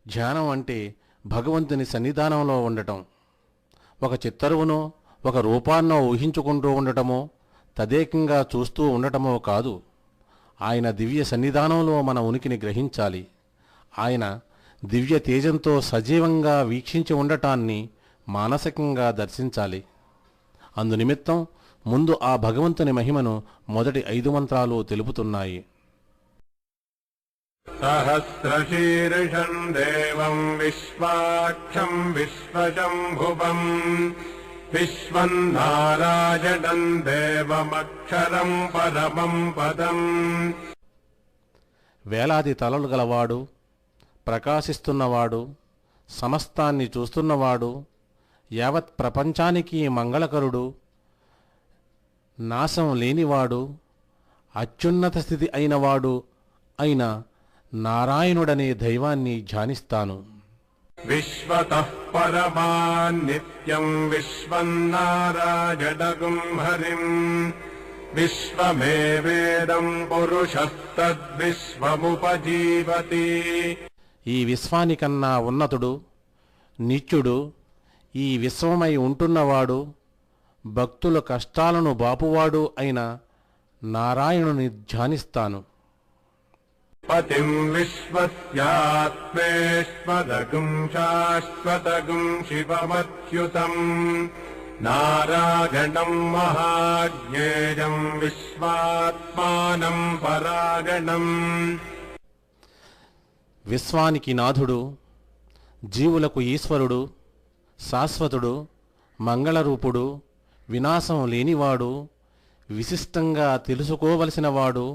ధ్యానం అంటే భగవంతుని సన్నిధానంలో ఉండటం. ఒక చిత్తరువునో ఒక రూపాన్నో ఊహించుకుంటూ ఉండటమో తదేకంగా చూస్తూ ఉండటమో కాదు. ఆయన దివ్య సన్నిధానంలో మన ఉనికిని గ్రహించాలి. ఆయన దివ్య తేజంతో సజీవంగా వీక్షించి ఉండటాన్ని మానసికంగా దర్శించాలి. అందునిమిత్తం ముందు ఆ భగవంతుని మహిమను మొదటి 5 మంత్రాలు తెలుపుతున్నాయి. సహస్రశీర్షం దేవం విశ్వాక్షం విశ్వశంభువం విశ్వన్నారాయణం దేవమక్షరం పరమం పదం. వేలాది తలలు గలవాడు, ప్రకాశిస్తున్నవాడు, సమస్తాన్ని చూస్తున్నవాడు, యావత్ ప్రపంచానికి మంగళకరుడు, నాశం లేనివాడు, అత్యున్నత స్థితి అయినవాడు అయిన నారాయణుడనే దైవాన్ని ధ్యానిస్తాను. విశ్వతః పరమాన్ నిత్యం విశ్వన్నారాయణగుం హరిం విశ్వమేవేదం పురుషస్తద్విశ్వముపజీవతి. ఈ విశ్వానికన్నా ఉన్నతుడు, నిత్యుడు, ఈ విశ్వమై ఉంటున్నవాడు, భక్తుల కష్టాలను బాపువాడు అయిన నారాయణుని ధ్యానిస్తాను. పతిం విశ్వస్యాత్మేశ్వరగుం శాశ్వతగుం శివమచ్యుతం నారాయణం మహాజ్ఞేయం విశ్వాత్మానం పరాగణం. విశ్వానికి నాథుడు, జీవులకు ఈశ్వరుడు, శాశ్వతుడు, మంగళరూపుడు, వినాశం లేనివాడు, విశిష్టంగా తెలుసుకోవలసినవాడు,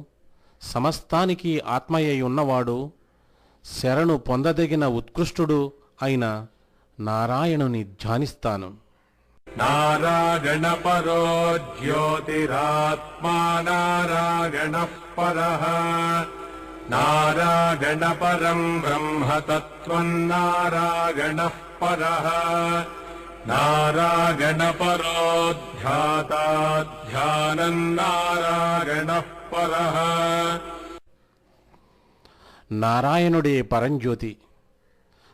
సమస్తానికి ఆత్మయై ఉన్నవాడు, శరణు పొందదగిన ఉత్కృష్టుడు అయిన నారాయణుని ధ్యానిస్తాను. నారాయణ పరో జ్యోతిరాత్మా నారాయణ పరః నారాయణ పరం బ్రహ్మ తత్వం నారాయణ పరః నారాయణ పరో ధ్యాతా ధ్యానం నారాయణ పరః. నారాయణుడే పరంజ్యోతి,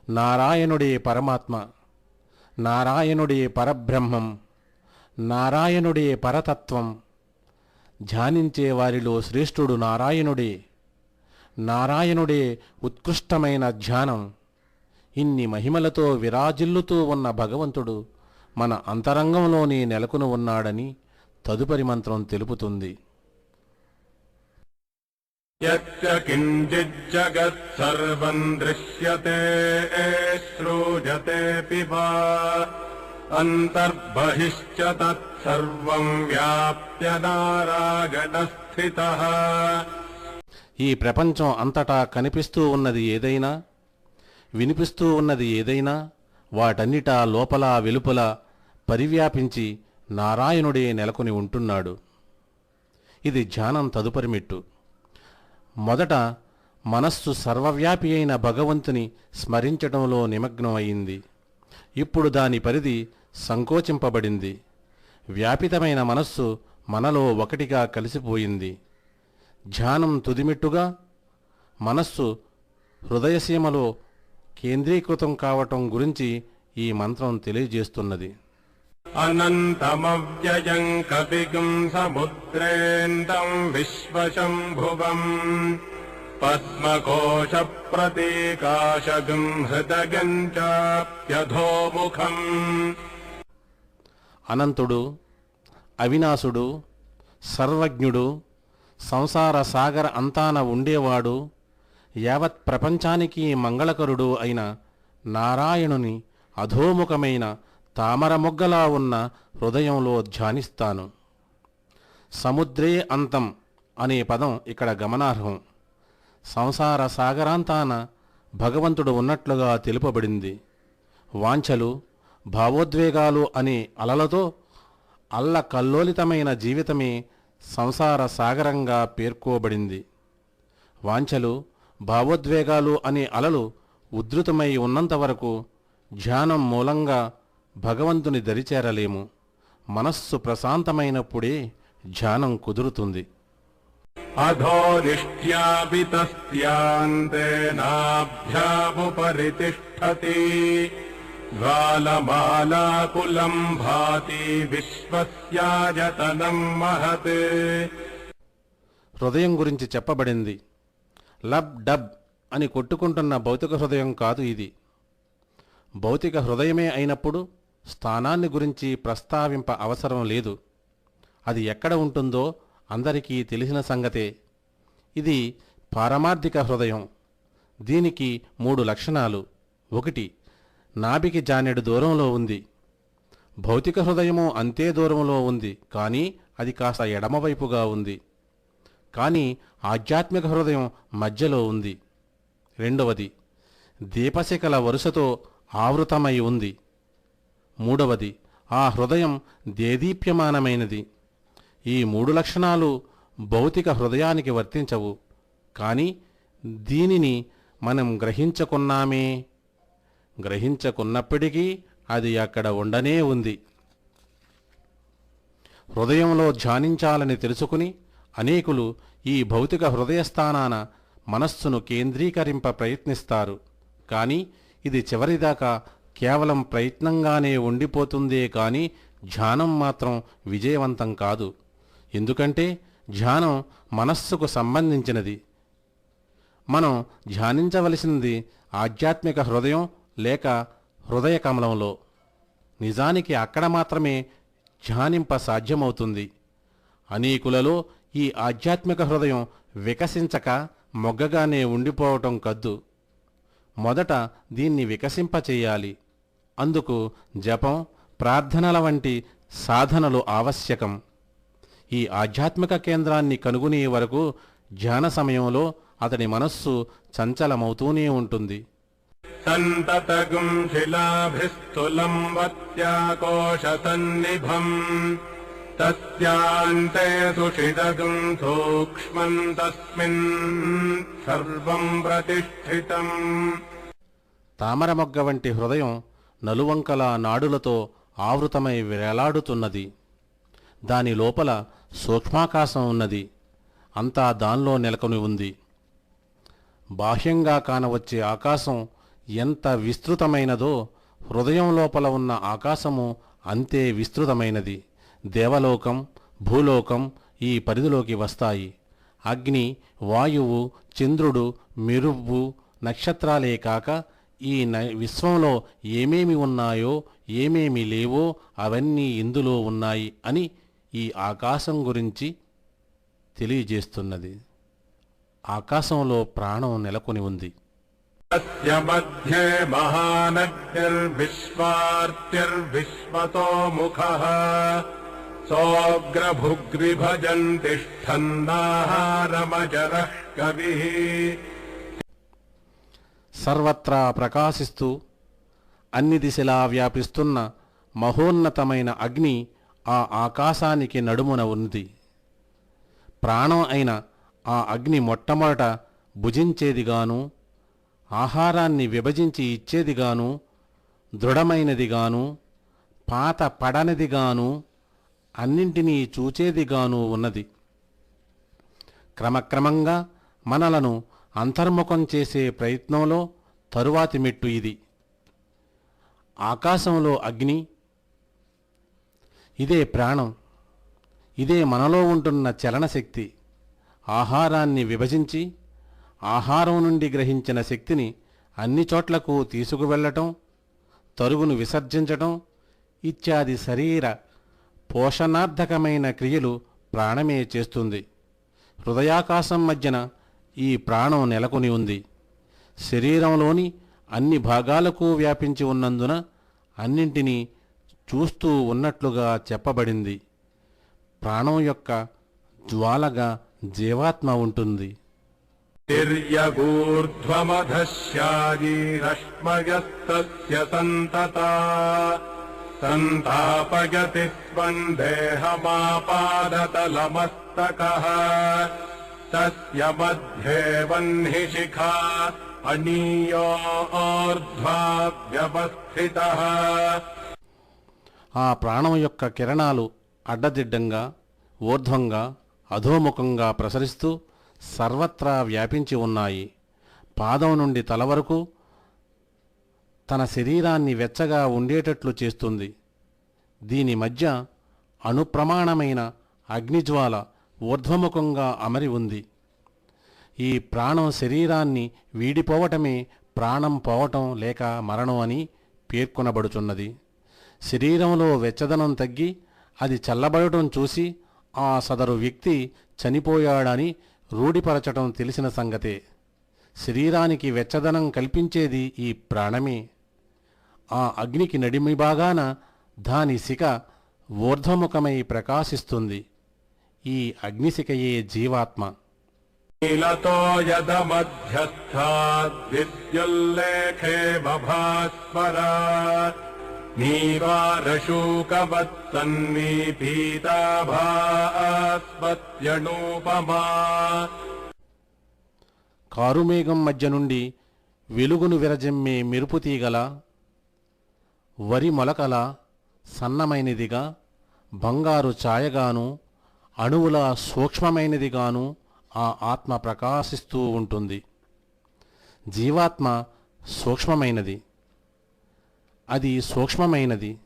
నారాయణుడే పరమాత్మ, నారాయణుడే పరబ్రహ్మం, నారాయణుడే పరతత్వం. ధ్యానించే వారిలో శ్రేష్ఠుడు నారాయణుడే. నారాయణుడే ఉత్కృష్టమైన ధ్యానం. ఇన్ని మహిమలతో విరాజిల్లుతూ ఉన్న భగవంతుడు మన అంతరంగంలోనే నెలకొని ఉన్నాడని తదుపరి మంత్రం తెలుపుతుంది. యచ్చ కించిజ్జగత్ సర్వం దృశ్యతే శ్రూయతేపి వా అంతర్బహిశ్చ తత్సర్వం వ్యాప్య నారాయణ స్థితః. ఈ ప్రపంచం అంతటా కనిపిస్తూ ఉన్నది ఏదైనా, వినిపిస్తూ ఉన్నది ఏదైనా, వాటన్నిటా లోపల వెలుపల పరివ్యాపించి నారాయణుడే నెలకొని ఉంటున్నాడు. ఇది ధ్యానం తదుపరి మెట్టు. మొదట మనస్సు సర్వవ్యాపి అయిన భగవంతుని స్మరించటంలో నిమగ్నం అయింది. ఇప్పుడు దాని పరిధి సంకోచింపబడింది. వ్యాపితమైన మనస్సు మనలో ఒకటిగా కలిసిపోయింది. ధ్యానం తుదిమెట్టుగా మనస్సు హృదయసీమలో కేంద్రీకృతం కావటం గురించి ఈ మంత్రం తెలియజేస్తున్నది. అనంతమవ్యయం కవిగుం సముద్రేంతం విశ్వశంభువం పద్మకోశ ప్రతీకాశగం హృదయం చాప్యధోముఖం. అనంతుడు, అవినాశుడు, సర్వజ్ఞుడు, సంసార సాగర అంతాన ఉండేవాడు, యావత్ ప్రపంచానికి మంగళకరుడు అయిన నారాయణుని అధోముఖమైన తామర మొగ్గలా ఉన్న హృదయంలో ధ్యానిస్తాను. సముద్రే అంతం అనే పదం ఇక్కడ గమనార్హం. సంసార సాగరాంతాన భగవంతుడు ఉన్నట్లుగా తెలుపబడింది. వాంఛలు, భావోద్వేగాలు అనే అలలతో అల్లకల్లోలితమైన జీవితమే సంసార సాగరంగా పేర్కోబడింది. వాంఛలు, భావోద్వేగాలు అనే అలలు ఉద్ధృతమై ఉన్నంత వరకు ధ్యానం మూలంగా భగవంతుని దరిచేరలేము. మనస్సు ప్రశాంతమైనప్పుడే ధ్యానం కుదురుతుంది. అధోనిష్ట్యాపి తస్యాంతే నాభ్యాముపరి తిష్టతి జ్వాలమాలాకులం భాతి విశ్వస్యాయతనం మహత్. హృదయం గురించి చెప్పబడింది. లబ్ డబ్ అని కొట్టుకుంటున్న భౌతిక హృదయం కాదు ఇది. భౌతిక హృదయమే అయినప్పుడు స్థానాన్ని గురించి ప్రస్తావింప అవసరం లేదు. అది ఎక్కడ ఉంటుందో అందరికీ తెలిసిన సంగతే. ఇది పారమార్థిక హృదయం. దీనికి 3 లక్షణాలు. 1. నాభికి జానెడు దూరంలో ఉంది. భౌతిక హృదయము అంతే దూరంలో ఉంది, కానీ అది కాస్త ఎడమవైపుగా ఉంది. కానీ ఆధ్యాత్మిక హృదయం మధ్యలో ఉంది. 2. దీపశిఖల వరుసతో ఆవృతమై ఉంది. 3. ఆ హృదయం దేదీప్యమానమైనది. ఈ 3 లక్షణాలు భౌతిక హృదయానికి వర్తించవు, కానీ దీనిని మనం గ్రహించకున్నప్పటికీ అది అక్కడ ఉండనే ఉంది. హృదయంలో ధ్యానించాలని తెలుసుకుని అనేకులు ఈ భౌతిక హృదయస్థానాన మనస్సును కేంద్రీకరింప ప్రయత్నిస్తారు. కానీ ఇది చివరిదాకా కేవలం ప్రయత్నంగానే ఉండిపోతుందే కానీ ధ్యానం మాత్రం విజయవంతం కాదు. ఎందుకంటే ధ్యానం మనస్సుకు సంబంధించినది. మనం ధ్యానించవలసింది ఆధ్యాత్మిక హృదయం లేక హృదయ కమలంలో. నిజానికి అక్కడ మాత్రమే ధ్యానింప సాధ్యమవుతుంది. అనేకులలో ఈ ఆధ్యాత్మిక హృదయం వికసించక మొగ్గగానే ఉండిపోవటం కద్దు. మొదట దీన్ని వికసింపచేయాలి. అందుకు జపం, ప్రార్థనల వంటి సాధనలు ఆవశ్యకం. ఈ ఆధ్యాత్మిక కేంద్రాన్ని కనుగొనే వరకు ధ్యాన సమయంలో అతని మనస్సు చంచలమవుతూనే ఉంటుంది. సంతతగుం శిలాభిస్థులం వత్యాకోశసన్నిభం తస్యాంతే సుషిదగుం సూక్ష్మం తస్మిన్ సర్వం ప్రతిష్ఠితం. తామర మొగ్గ వంటి హృదయం నలువంకల నాడులతో ఆవృతమై వేలాడుతున్నది. దాని లోపల సూక్ష్మాకాశం ఉన్నది. అంతా దానిలో నెలకొని ఉంది. బాహ్యంగా కానవచ్చే ఆకాశం ఎంత విస్తృతమైనదో హృదయం లోపల ఉన్న ఆకాశము అంతే విస్తృతమైనది. దేవలోకం, భూలోకం ఈ పరిధిలోకి వస్తాయి. అగ్ని, వాయువు, చంద్రుడు, మెరువ్వు, నక్షత్రాలే కాక ఈ విశ్వంలో ఏమేమి ఉన్నాయో ఏమేమి లేవో అవన్నీ ఇందులో ఉన్నాయి అని ఈ ఆకాశం గురించి తెలియజేస్తున్నది. ఆకాశంలో ప్రాణం నెలకొని ఉంది. తస్య మధ్యే మహానగ్నిర్విశ్వార్తిర్విశ్వతో ముఖః సోగ్రభుగ్రిభజన్ తిష్ఠన్నాహారమజరః కవిః. సర్వత్రా ప్రకాశిస్తూ అన్ని దిశలా వ్యాపిస్తున్న మహోన్నతమైన అగ్ని ఆ ఆకాశానికి నడుమున ఉంది. ప్రాణం అయిన ఆ అగ్ని మొట్టమొదట భుజించేదిగాను, ఆహారాన్ని విభజించి ఇచ్చేదిగాను, దృఢమైనదిగాను, పాత పడనిదిగాను, అన్నింటినీ చూచేదిగాను ఉన్నది. క్రమక్రమంగా మనలను అంతర్ముఖం చేసే ప్రయత్నంలో తరువాతి మెట్టు ఇది. ఆకాశంలో అగ్ని, ఇదే ప్రాణం, ఇదే మనలో ఉంటున్న చలనశక్తి. ఆహారాన్ని విభజించి ఆహారం నుండి గ్రహించిన శక్తిని అన్ని చోట్లకు తీసుకువెళ్ళటం, తరుగును విసర్జించటం ఇత్యాది శరీర పోషణార్థకమైన క్రియలు ప్రాణమే చేస్తుంది. హృదయాకాశం మధ్యన ఈ ప్రాణం నెలకొని ఉంది. శరీరంలోని అన్ని భాగాలకు వ్యాపించి ఉన్నందున అన్నింటినీ చూస్తూ ఉన్నట్లుగా చెప్పబడింది. ప్రాణం యొక్క జ్వాలగా జీవాత్మ ఉంటుంది. तिर्यगूर्ध्वमधस्यायीरश्मयस्तस्य सन्तता सन्तापयति स्पन्देहमापादतलमस्तकः तस्य मध्ये वह्निशिखा अनीयोर्ध्वाव्यवस्थितः। ఆ ప్రాణం యొక్క కిరణాలు అడ్డదిడ్డంగా ఊర్ధ్వంగా అధోముఖంగా ప్రసరిస్తూ సర్వత్రా వ్యాపించి ఉన్నాయి. పాదం నుండి తల వరకు తన శరీరాన్ని వెచ్చగా ఉండేటట్లు చేస్తుంది. దీని మధ్య అణుప్రమాణమైన అగ్నిజ్వాల ఊర్ధ్వముఖంగా అమరి ఉంది. ఈ ప్రాణం శరీరాన్ని వీడిపోవటమే ప్రాణం పోవటం లేక మరణం అని పేర్కొనబడుచున్నది. శరీరంలో వెచ్చదనం తగ్గి అది చల్లబడటం చూసి ఆ సదరు వ్యక్తి చనిపోయాడని రూఢిపరచటం తెలిసిన సంగతే. శరీరానికి వెచ్చదనం కల్పించేది ఈ ప్రాణమే. ఆ అగ్నికి నడిమి భాగాన దాని శిఖ ఊర్ధ్వముఖమై ప్రకాశిస్తుంది. ఈ అగ్నిశిఖయే జీవాత్మ. నీలతో యదమధ్యస్థాద్విద్యుల్లేఖే బభాస్వరా నీవారశూకవత్సన్నిపీతాభాస్వత్యనూపమా. కారుమేఘం మధ్య నుండి వెలుగును విరజమ్మే మెరుపుతీగల వరి మొలకల సన్నమైనదిగా బంగారు ఛాయగాను అణువుల సూక్ష్మమైనదిగాను ఆ ఆత్మ ప్రకాశిస్తూ ఉంటుంది. జీవాత్మ సూక్ష్మమైనది, అది సూక్ష్మమైనది,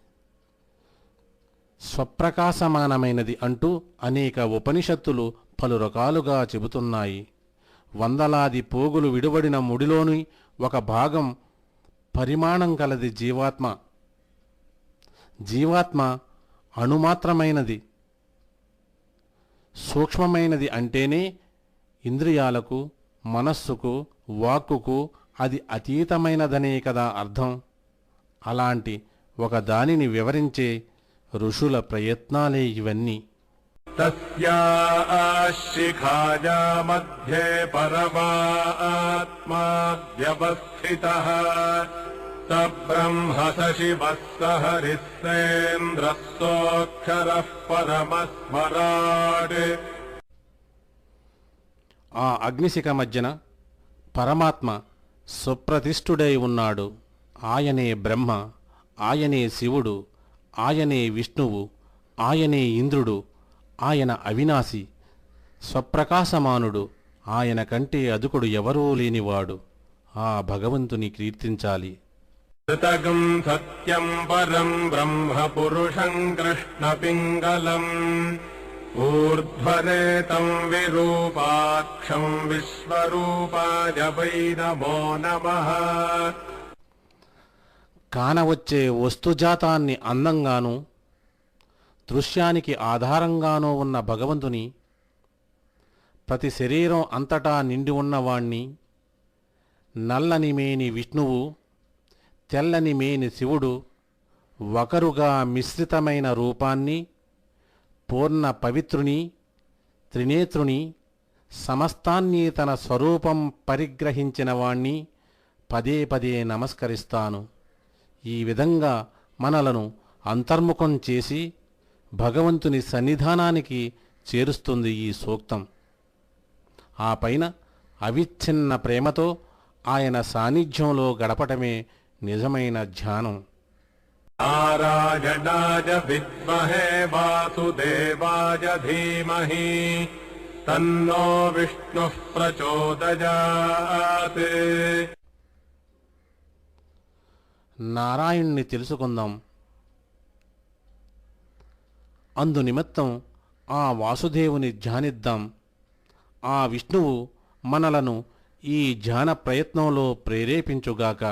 స్వప్రకాశమానమైనది అంటూ అనేక ఉపనిషత్తులు పలు రకాలుగా చెబుతున్నాయి. వందలాది పోగులు విడువడిన ముడిలోని ఒక భాగం పరిమాణం కలది జీవాత్మ. జీవాత్మ అణుమాత్రమైనది, సూక్ష్మమైనది అంటేనే ఇంద్రియాలకు, మనస్సుకు, వాక్కుకు అది అతీతమైనదనే కదా అర్థం. అలాంటి ఒక దానిని వివరించే ఋషుల ప్రయత్నాలే ఇవన్నీ. తస్యాశిఖాయా మధ్యే పరమాత్మా వ్యవస్థితః స బ్రహ్మ స శివః స హరిః సేంద్రః సోక్షరః పరమస్మరాట్. ఆ అగ్నిశిఖ మధ్యన పరమాత్మ సుప్రతిష్ఠుడై ఉన్నాడు. ఆయనే బ్రహ్మ, ఆయనే శివుడు, ఆయనే విష్ణువు, ఆయనే ఇంద్రుడు, ఆయన అవినాశి, స్వప్రకాశమానుడు, ఆయన కంటే అదుకుడు ఎవరూ లేనివాడు. ఆ భగవంతుని కీర్తించాలి. ృతగం సత్యం పరం బ్రహ్మ పురుషం కృష్ణ పింగళం ఊర్ధ్వరేతం విరూపాక్షం విశ్వరూపాయ వై నమో నమః. కానవచ్చే వస్తుజాతాన్ని అందంగానూ దృశ్యానికి ఆధారంగానూ ఉన్న భగవంతుని, ప్రతి శరీరం అంతటా నిండి ఉన్నవాణ్ణి, నల్లని మేని విష్ణువు, తెల్లని మేని శివుడు, ఒకరుగా మిశ్రితమైన రూపాన్ని, పూర్ణ పవిత్రుని, త్రినేత్రుని, సమస్తాన్ని తన స్వరూపం పరిగ్రహించిన వాణ్ణి పదే పదే నమస్కరిస్తాను. ఈ విధంగా మనలను అంతర్ముఖం చేసి భగవంతుని సన్నిధానానికి చేరుస్తుంది ఈ సూక్తం. ఆ పైన అవిచ్ఛిన్న ప్రేమతో ఆయన సాన్నిధ్యంలో గడపటమే నిజమైన ధ్యానం. నారాయణాయ విద్మహే వాసుదేవాయ ధీమహి తన్నో విష్ణుః ప్రచోదయాత్. నారాయణ్ణి తెలుసుకుందాం. అందునిమిత్తం ఆ వాసుదేవుని ధ్యానిద్దాం. ఆ విష్ణువు మనలను ఈ ధ్యాన ప్రయత్నంలో ప్రేరేపించుగాక.